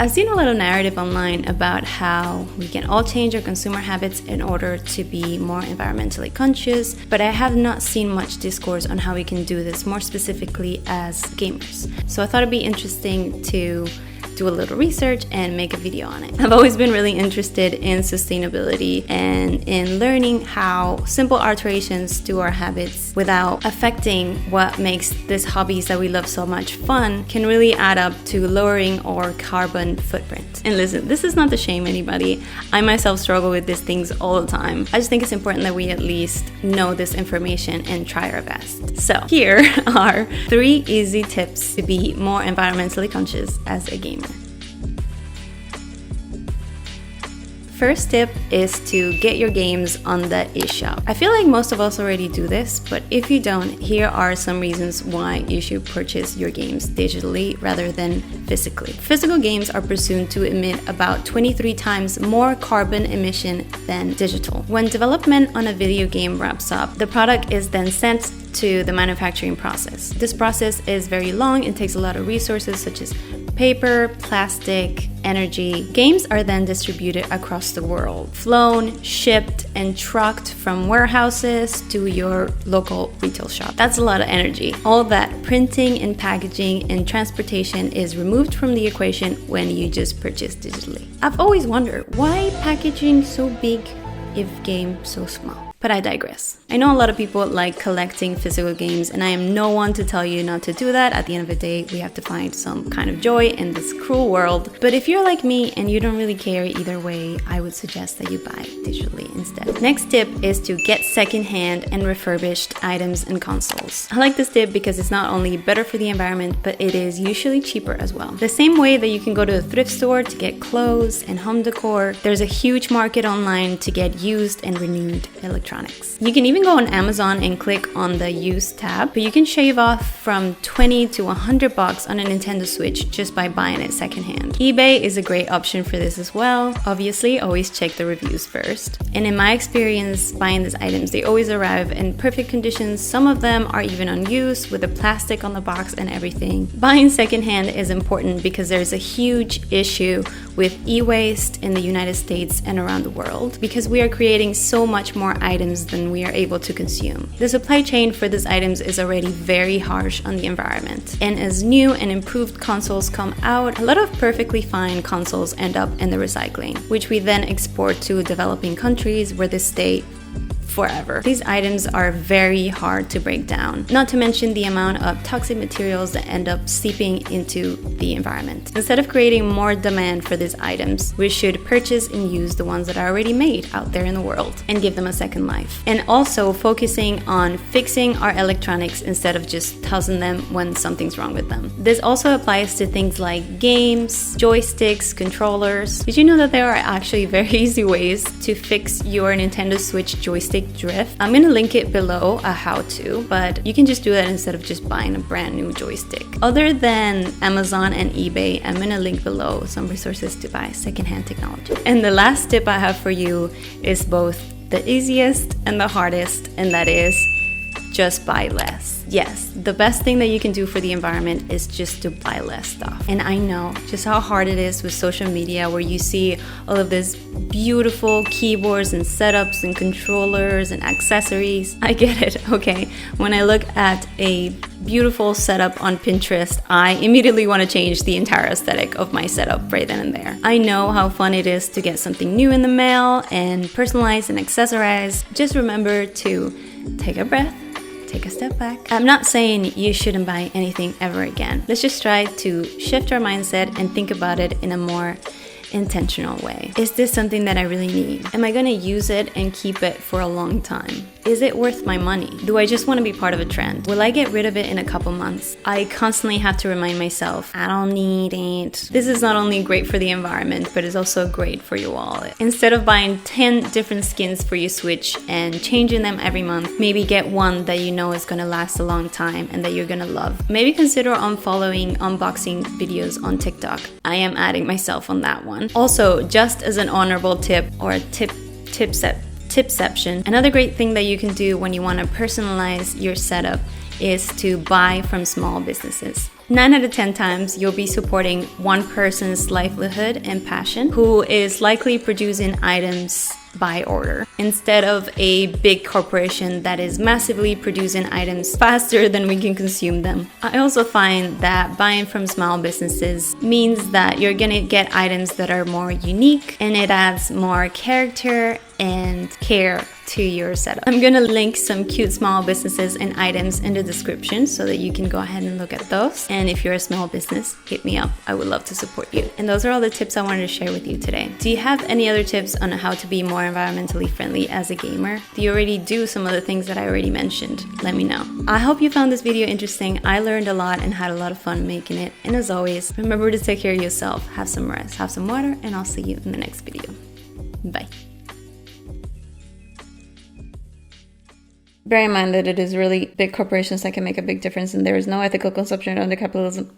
I've seen a lot of narrative online about how we can all change our consumer habits in order to be more environmentally conscious, but I have not seen much discourse on how we can do this more specifically as gamers. So I thought it'd be interesting to do a little research and make a video on it. I've always been really interested in sustainability and in learning how simple alterations to our habits without affecting what makes these hobbies that we love so much fun can really add up to lowering our carbon footprint. And listen, this is not to shame anybody. I myself struggle with these things all the time. I just think it's important that we at least know this information and try our best. So here are 3 easy tips to be more environmentally conscious as a gamer. First tip is to get your games on the eShop. I feel like most of us already do this, but if you don't, here are some reasons why you should purchase your games digitally rather than physically. Physical games are presumed to emit about 23 times more carbon emission than digital. When development on a video game wraps up, the product is then sent to the manufacturing process. This process is very long and takes a lot of resources such as paper, plastic, energy. Games are then distributed across the world, flown, shipped, and trucked from warehouses to your local retail shop. That's a lot of energy. All that printing and packaging and transportation is removed from the equation when you just purchase digitally. I've always wondered, why packaging so big if game so small? But I digress. I know a lot of people like collecting physical games, and I am no one to tell you not to do that. At the end of the day, we have to find some kind of joy in this cruel world. But if you're like me and you don't really care either way, I would suggest that you buy digitally instead. Next tip is to get secondhand and refurbished items and consoles. I like this tip because it's not only better for the environment, but it is usually cheaper as well. The same way that you can go to a thrift store to get clothes and home decor, there's a huge market online to get used and renewed electronics. You can even go on Amazon and click on the used tab, but you can shave off from 20 to $100 on a Nintendo Switch just by buying it secondhand. eBay is a great option for this as well. Obviously, always check the reviews first. And in my experience buying these items, they always arrive in perfect conditions. Some of them are even unused with the plastic on the box and everything. Buying secondhand is important because there's a huge issue with e-waste in the United States and around the world because we are creating so much more items than we are able to consume. The supply chain for these items is already very harsh on the environment. And as new and improved consoles come out, a lot of perfectly fine consoles end up in the recycling, which we then export to developing countries where they stay forever. These items are very hard to break down, not to mention the amount of toxic materials that end up seeping into the environment. Instead of creating more demand for these items, we should purchase and use the ones that are already made out there in the world and give them a second life. And also focusing on fixing our electronics instead of just tossing them when something's wrong with them. This also applies to things like games, joysticks, controllers. Did you know that there are actually very easy ways to fix your Nintendo Switch joystick drift? I'm gonna link it below, a how-to, but you can just do that instead of just buying a brand new joystick. Other than Amazon and eBay, I'm gonna link below some resources to buy secondhand technology. And the last tip I have for you is both the easiest and the hardest, and that is just buy less. Yes, the best thing that you can do for the environment is just to buy less stuff. And I know just how hard it is with social media where you see all of these beautiful keyboards and setups and controllers and accessories. I get it, okay? When I look at a beautiful setup on Pinterest, I immediately want to change the entire aesthetic of my setup right then and there. I know how fun it is to get something new in the mail and personalize and accessorize. Just remember to take a breath, take a step back. I'm not saying you shouldn't buy anything ever again. Let's just try to shift our mindset and think about it in a more intentional way. Is this something that I really need? Am I gonna use it and keep it for a long time? Is it worth my money? Do I just want to be part of a trend? Will I get rid of it in a couple months? I constantly have to remind myself, I don't need it. This is not only great for the environment, but it's also great for your wallet. Instead of buying 10 different skins for your Switch and changing them every month, maybe get one that you know is gonna last a long time and that you're gonna love. Maybe consider unfollowing unboxing videos on TikTok. I am adding myself on that one. Also, just as an honorable tip or a Tipception, another great thing that you can do when you want to personalize your setup is to buy from small businesses. 9 out of 10 times you'll be supporting one person's livelihood and passion who is likely producing items by order instead of a big corporation that is massively producing items faster than we can consume them. I also find that buying from small businesses means that you're gonna get items that are more unique, and it adds more character and care to your setup. I'm gonna link some cute small businesses and items in the description so that you can go ahead and look at those. And if you're a small business, hit me up. I would love to support you. And those are all the tips I wanted to share with you today. Do you have any other tips on how to be more environmentally friendly as a gamer? Do you already do some of the things that I already mentioned? Let me know. I hope you found this video interesting. I learned a lot and had a lot of fun making it. And as always, remember to take care of yourself, have some rest, have some water, and I'll see you in the next video. Bye. Bear in mind that it is really big corporations that can make a big difference, and there is no ethical consumption under capitalism.